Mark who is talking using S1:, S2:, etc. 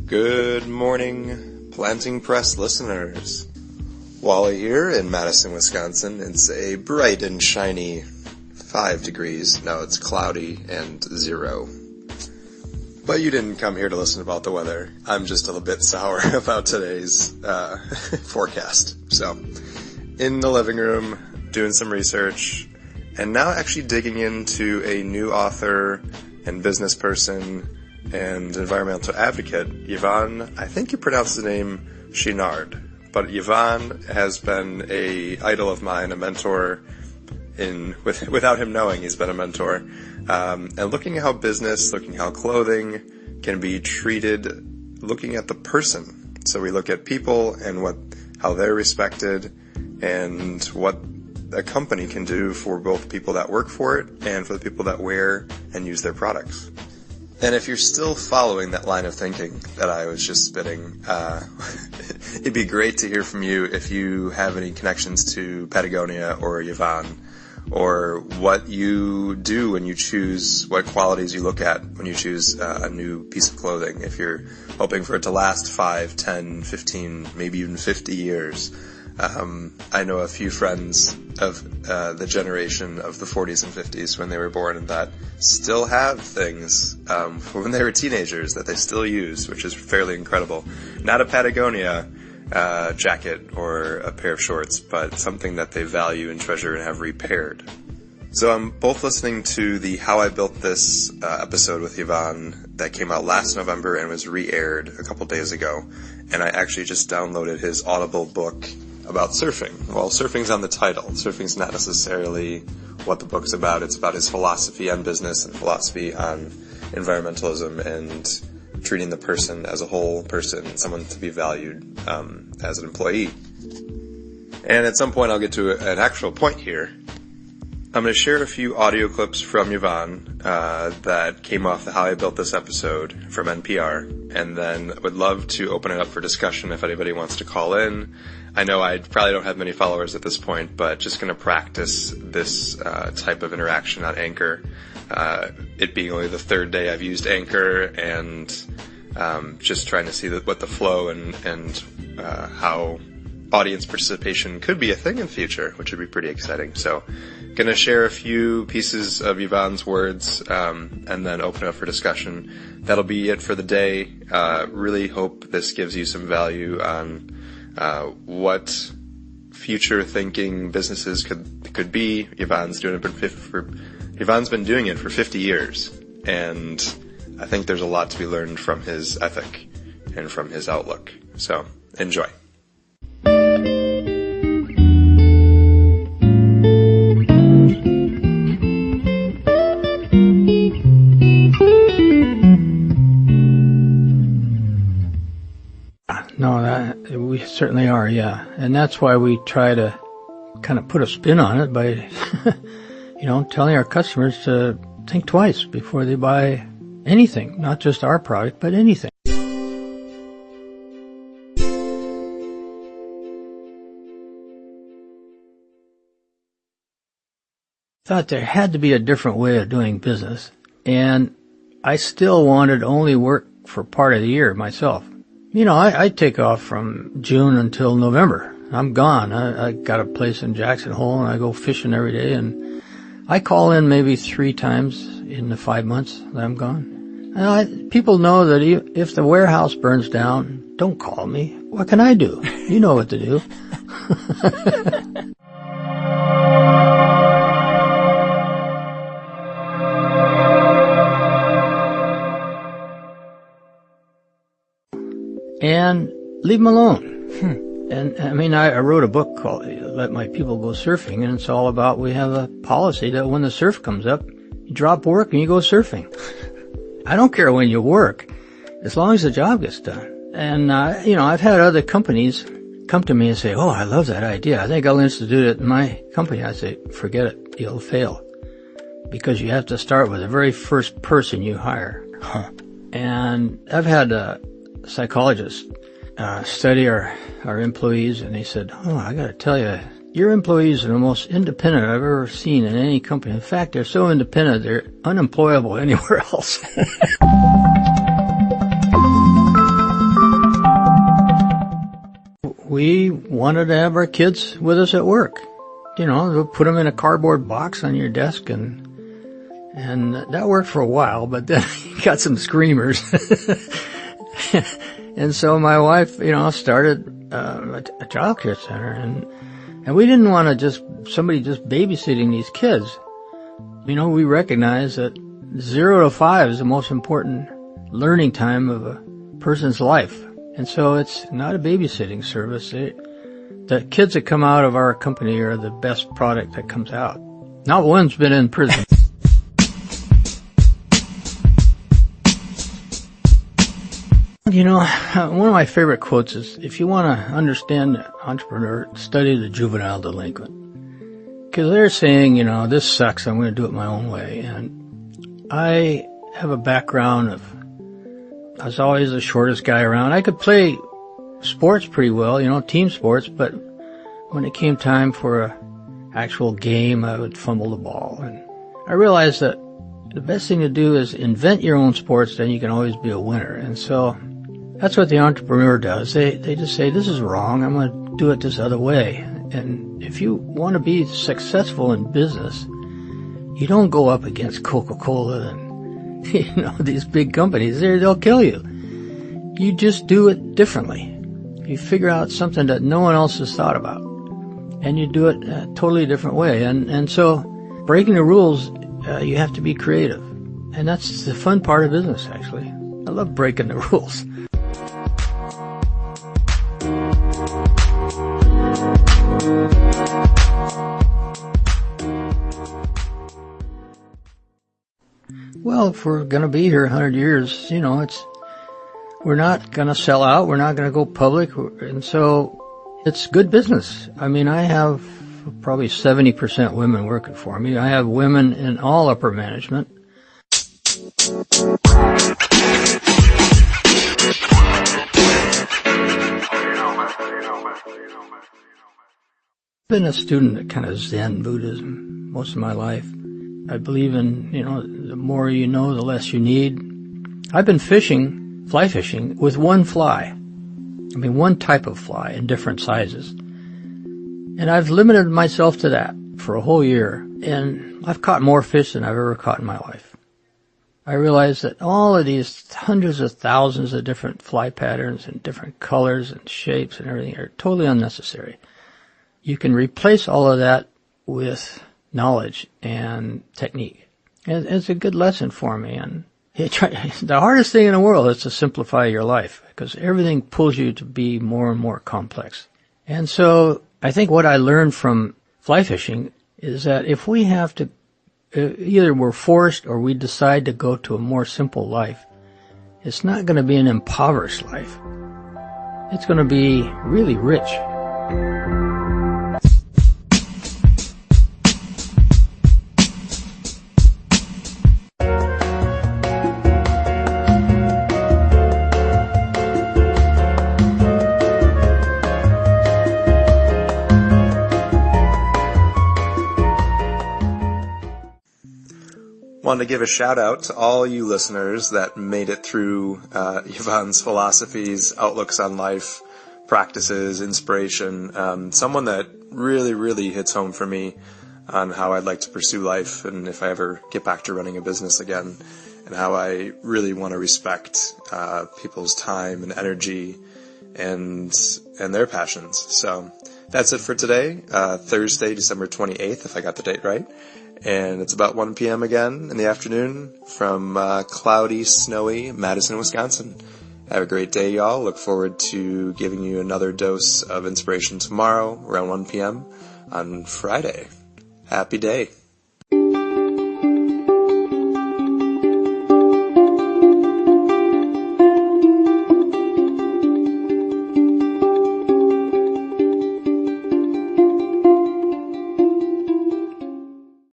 S1: Good morning, PlantingPress listeners. Wally here in Madison, Wisconsin. It's a bright and shiny 5 degrees. No, it's cloudy and 0. But you didn't come here to listen about the weather. I'm just a little bit sour about today's forecast. So, in the living room, doing some research, and now actually digging into a new author and business person and environmental advocate, Yvon, I think you pronounce the name Chouinard, but Yvon has been a idol of mine, a mentor. Without him knowing, he's been a mentor. And looking at how business, looking at how clothing can be treated, looking at the person. So we look at people and how they're respected, and what a company can do for both people that work for it and for the people that wear and use their products. And if you're still following that line of thinking that I was just spitting, it'd be great to hear from you if you have any connections to Patagonia or Yvon, or what you do when you choose, what qualities you look at when you choose a new piece of clothing. If you're hoping for it to last 5, 10, 15, maybe even 50 years. I know a few friends of the generation of the 40s and 50s when they were born, and that still have things when they were teenagers that they still use, which is fairly incredible. Not a Patagonia jacket or a pair of shorts, but something that they value and treasure and have repaired. So I'm both listening to the How I Built This episode with Yvon that came out last November and was re-aired a couple days ago, and I actually just downloaded his Audible book about surfing. Well, surfing's on the title. Surfing's not necessarily what the book's about. It's about his philosophy on business and philosophy on environmentalism and treating the person as a whole person, someone to be valued as an employee. And at some point I'll get to an actual point here. I'm going to share a few audio clips from Yvon that came off the How I Built This episode from NPR, and then would love to open it up for discussion if anybody wants to call in. I know I probably don't have many followers at this point, but just going to practice this type of interaction on Anchor. It being only the third day I've used Anchor, and just trying to see what the flow and how audience participation could be a thing in the future, which would be pretty exciting. So, going to share a few pieces of Yvon's words, and then open up for discussion. That'll be it for the day. Really hope this gives you some value on what future thinking businesses could be. Yvon's been doing it for 50 years, and I think there's a lot to be learned from his ethic and from his outlook. So, enjoy.
S2: No, we certainly are, yeah. And that's why we try to kind of put a spin on it by, telling our customers to think twice before they buy anything, not just our product, but anything. Thought there had to be a different way of doing business, and I still wanted only work for part of the year myself. I take off from June until November. I'm gone. I got a place in Jackson Hole, and I go fishing every day, and I call in maybe 3 times in the 5 months that I'm gone. And people know that if the warehouse burns down, don't call me. What can I do? You know what to do. And leave them alone. And I wrote a book called Let My People Go Surfing, and it's all about, we have a policy that when the surf comes up, you drop work and you go surfing. I don't care when you work, as long as the job gets done. And, I've had other companies come to me and say, oh, I love that idea. I think I'll institute it in my company. I say, forget it. You'll fail. Because you have to start with the very first person you hire. And I've had psychologists study our employees, and they said, oh, I got to tell you, your employees are the most independent I've ever seen in any company. In fact, they're so independent, they're unemployable anywhere else. we wanted to have our kids with us at work. You know, we'll put them in a cardboard box on your desk, and that worked for a while, but then you got some screamers. And so my wife, started a child care center, and we didn't want somebody just babysitting these kids. We recognize that 0 to 5 is the most important learning time of a person's life. And so it's not a babysitting service. The kids that come out of our company are the best product that comes out. Not one's been in prison. One of my favorite quotes is, if you want to understand the entrepreneur, study the juvenile delinquent. Because they're saying, this sucks, I'm going to do it my own way. And I have a background I was always the shortest guy around. I could play sports pretty well, team sports, but when it came time for an actual game, I would fumble the ball. And I realized that the best thing to do is invent your own sports, then you can always be a winner. And so that's what the entrepreneur does. They just say, this is wrong, I'm going to do it this other way. And if you want to be successful in business, you don't go up against Coca-Cola and, these big companies. They'll kill you. You just do it differently. You figure out something that no one else has thought about, and you do it a totally different way. And so breaking the rules, you have to be creative. And that's the fun part of business, actually. I love breaking the rules. Well, if we're going to be here 100 years, we're not going to sell out. We're not going to go public. And so it's good business. I mean, I have probably 70% women working for me. I have women in all upper management. I've been a student of kind of Zen Buddhism most of my life. I believe in, the more you know, the less you need. I've been fly fishing with one fly. One type of fly in different sizes. And I've limited myself to that for a whole year. And I've caught more fish than I've ever caught in my life. I realized that all of these hundreds of thousands of different fly patterns and different colors and shapes and everything are totally unnecessary. You can replace all of that with knowledge and technique. And it's a good lesson for me. And the hardest thing in the world is to simplify your life, because everything pulls you to be more and more complex. And so I think what I learned from fly fishing is that if we have to, either we're forced or we decide to go to a more simple life, it's not going to be an impoverished life. It's going to be really rich.
S1: Wanted to give a shout out to all you listeners that made it through Yvon's philosophies, outlooks on life, practices, inspiration. Someone that really, really hits home for me on how I'd like to pursue life, and if I ever get back to running a business again, and how I really want to respect people's time and energy and their passions. So that's it for today, Thursday, December 28th, if I got the date right. And it's about 1 p.m. again in the afternoon from cloudy, snowy Madison, Wisconsin. Have a great day, y'all. Look forward to giving you another dose of inspiration tomorrow around 1 p.m. on Friday. Happy day.